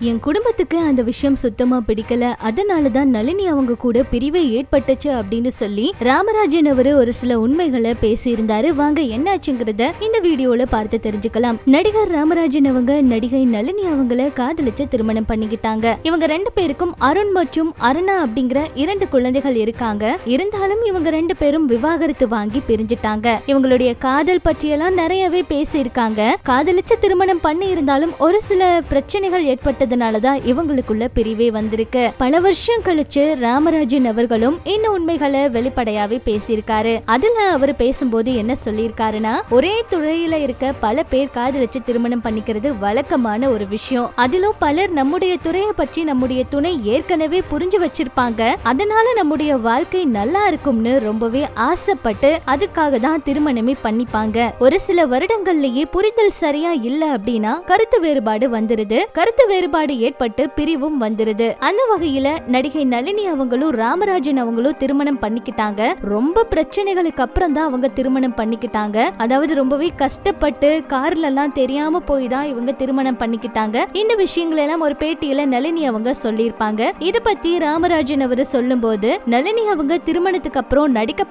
என் குடும்பத்துக்கு அந்த விஷயம் சுத்தமா பிடிக்கல, அதனாலதான் நளினி அவங்க கூட பிரிவே ஏற்பட்டுச்சு அப்படின்னு சொல்லி ராமராஜன் அவரு ஒரு சில உண்மைகளை பேசியிருந்தாரு. வாங்க என்னாச்சுங்கிறத இந்த வீடியோல பார்த்து தெரிஞ்சுக்கலாம். நடிகர் ராமராஜன் அவங்க நடிகை நளினி அவங்கள காதலிச்சு திருமணம் பண்ணிக்கிட்டாங்க. இவங்க ரெண்டு பேருக்கும் அருண் மற்றும் அருணா அப்படிங்கிற 2 குழந்தைகள் இருக்காங்க. இருந்தாலும் இவங்க 2 பேரும் விவாகரத்து வாங்கி பிரிஞ்சுட்டாங்க. இவங்களுடைய காதல் பற்றியெல்லாம் நிறையவே பேசி இருக்காங்க. காதலிச்சு திருமணம் பண்ணி இருந்தாலும் ஒரு சில பிரச்சனைகள் ஏற்பட்டதுனாலதான் இவங்களுக்குள்ள பிரிவே வந்திருக்கு. பல வருஷம் கழிச்சு ராமராஜன் அவர்களும் இந்த உண்மைகளை வெளிப்படையாவே பேசியிருக்காரு. அதுல அவர் பேசும்போது என்ன சொல்லியிருக்காருன்னா, ஒரே துறையில இருக்க பல பேர் காதலிச்சு திருமணம் பண்ணிக்கிறது வழக்கமான ஒரு விஷயம். அதிலும் பலர் நம்முடைய துறையை பற்றி நம்முடைய துணை ஏற்கனவே புரிஞ்சு வச்சிருப்பாங்க. அதனால நம்முடைய வாழ்க்கை நல்லா இருக்கும்னு ரொம்பவே ஆசைப்பட்டு அதுக்காக தான் திருமணமே பண்ணிப்பாங்க. ஒரு சில வருடங்கள்லயே புரிதல் சரியா இல்ல அப்படின்னா கருத்து வேறுபாடு வந்துருது. கருத்து வேறுபாடு ஏற்பட்டு பிரிவும் வந்துருது. அந்த வகையில நடிகை நளினி அவங்களும் ராமராஜன் அவங்களும் திருமணம் பண்ணிக்கிட்டாங்க. ரொம்ப பிரச்சனைகளுக்கு அப்புறம் தான் அவங்க திருமணம் பண்ணிக்கிட்டாங்க. அதாவது ரொம்பவே கஷ்டப்பட்டு கார்ல எல்லாம் தெரியாம போய் தான் இவங்க திருமணம் பண்ணிக்கிட்டாங்க. இந்த விஷயங்கள் எல்லாம் ஒரு பேட்டியில நளினி அவங்க சொல்லியிருப்பாங்க. இத பத்தி ராமராஜன் அவரு சொல்லும் போது, நளினி அவங்க திருமணத்துக்கு அப்புறம் நடிக்க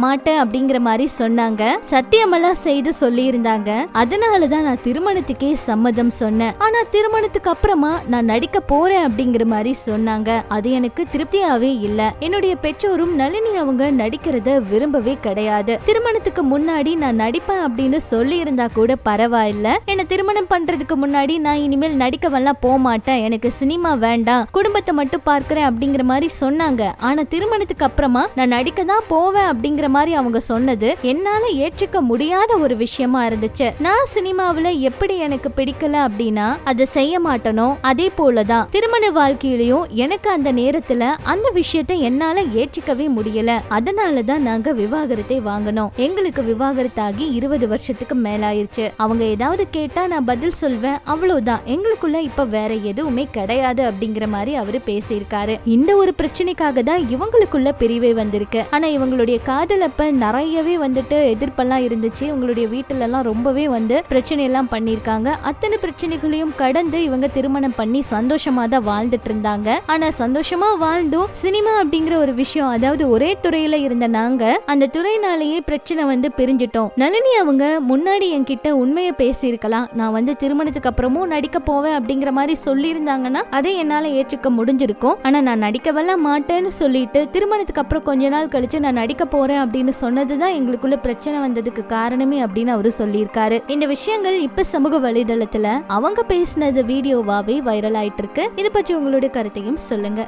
மாட்டேன் அப்படிங்கிற மாதிரி சொன்னாங்க. சத்தியமெல்லாம் செய்து சொல்லி இருந்தாங்க. அதனாலதான் நான் திருமணத்துக்கே சம்மதம் சொன்னேன். ஆனா திருமணத்துக்கு அப்புறமா நான் நடிக்க போறேன் அப்படிங்கிற மாதிரி சொன்னாங்க. அது எனக்கு திருப்தியாவே இல்ல. என்னுடைய பெற்றோரும் நளினி அவங்க நடிக்கிறத விரும்பவே கிடையாது. திருமணத்துக்கு முன்னாடி நான் நடிப்பேன் அப்படின்னு சொல்லி இருந்தா கூட பரவாயில்ல. என்ன திருமணம் பண்றதுக்கு முன்னாடி நான் இனிமேல் நடிக்கவெல்லாம் போக மாட்டேன், எனக்கு சினிமா வேண்டாம், குடும்பத்தை மட்டும் பார்க்கிறேன் அப்படிங்கிற மாதிரி சொன்னாங்க. ஆனா திருமணத்துக்கு அப்புறமா நான் நடிக்க தான் போவேன் அப்படிங்கிற மாதிரி அவங்க சொன்னது என்னால ஏற்றுக்க முடியாத ஒரு விஷயமா இருந்துச்சு. நான் சினிமாவில எப்படி எனக்கு பிடிக்கல அப்படின்னா அதை செய்ய மாட்டனோ அதே போலதான் திருமண வாழ்க்கையிலயும் எனக்கு அந்த நேரத்துல அந்த விஷயத்தை என்னால ஏற்றுக்கவே முடியல. அதனாலதான் நாங்க விவாகரத்தை வாங்கணும். எங்களுக்கு விவாகரத்தாகி 20 வருஷத்துக்கு மேலாயிருச்சு. அவங்க ஏதாவது கேட்டா நான் பதில் சொல்வேன், அவ்வளவுதான். எங்களுக்குள்ள இப்ப வேற எதுவுமே கிடையாது அப்படிங்கிற மாதிரி அவரு பேசியிருக்காரு. இந்த ஒரு பிரச்சனைக்காக தான் இவங்களுக்குள்ள பிரிவே வந்திருக்கு. ஆனா இவங்களுடைய காதல் அப்ப நிறையவே வந்துட்டு எதிர்ப்பெல்லாம் இருந்துச்சு. இவங்களுடைய வீட்டுல எல்லாம் ரொம்பவே வந்து பிரச்சனை எல்லாம் பண்ணிருக்காங்க. அத்தனை பிரச்சனைகளையும் கடந்து இவங்க திருமணம் பண்ணி சந்தோஷமா தான் வாழ்ந்துட்டு இருந்தாங்க. ஆனா சந்தோஷமா வாழ்ந்தும் சினிமா அப்படிங்கிற ஒரு விஷயம், அதாவது ஒரே துறையில இருந்த நாங்க அந்த துறையினாலேயே பிரச்சனை வந்து பிரிஞ்சிட்டோம். நளினி அவங்க முன்னாடி என்கிட்ட உண்மையை பேசி இருக்கலாம். நான் வந்து திருமணத்துக்கு அப்புறமும் நடிக்க போவேன் அப்படிங்கிற மாதிரி சொல்லி இருந்தாங்கன்னா அதை என்னால ஏற்றுக்க முடிஞ்சிருக்கும். ஆனா நான் நடிக்கவெல்லாம் மாட்டேன்னு சொல்லிட்டு திருமணத்துக்கு அப்புறம் கொஞ்ச நாள் கழிச்சு நான் நடிக்க போறேன் அப்படின்னு சொன்னதுதான் எங்களுக்குள்ள பிரச்சனை வந்ததுக்கு காரணமே அப்படின்னு அவரு சொல்லியிருக்காரு. இந்த விஷயங்கள் இப்ப சமூக வலைதளத்துல அவங்க பேசினது வீடியோவாவே வைரல் ஆயிட்டு இருக்கு. இது பற்றி உங்களுடைய கருத்தையும் சொல்லுங்க.